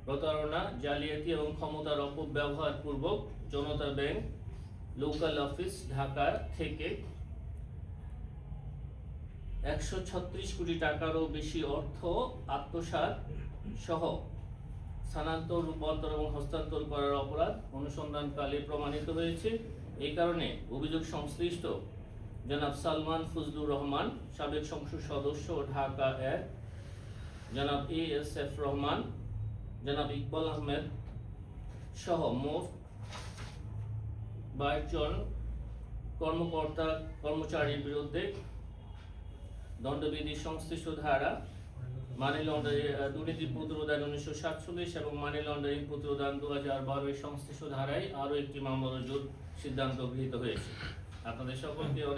প্রতারণা, জালিয়াতি এবং ক্ষমতার অপব্যবহার পূর্বক জনতা ব্যাংক লোকাল অফিস ঢাকা থেকে 136 কোটি টাকারও বেশি অর্থ আত্মসাৎ সহ স্থানান্তর, রূপান্তর এবং হস্তান্তর করার অপরাধ অনুসন্ধানকালে প্রমাণিত হয়েছে। এই কারণে অভিযোগ সংশ্লিষ্ট জনাব সালমান ফজলুর রহমান, সাবেক সংসদ সদস্য ঢাকা 1, জনাব ASF রহমান, জনাব ইকবাল আহমেদ সহ মোট 22 জন কর্মকর্তা কর্মচারীর বিরুদ্ধে দণ্ডবিধি সংশ্লিষ্ট ধারা মানি লন্ডারিং, দুর্নীতি প্রতিরোধ আইন 1947 এবং মানি লন্ডারিং প্রতিরোধ আইন 2012 এর সংশ্লিষ্ট ধারায় আরও একটি মামলা রুজুর সিদ্ধান্ত গৃহীত হয়েছে। আপনাদের সকলকে অনেক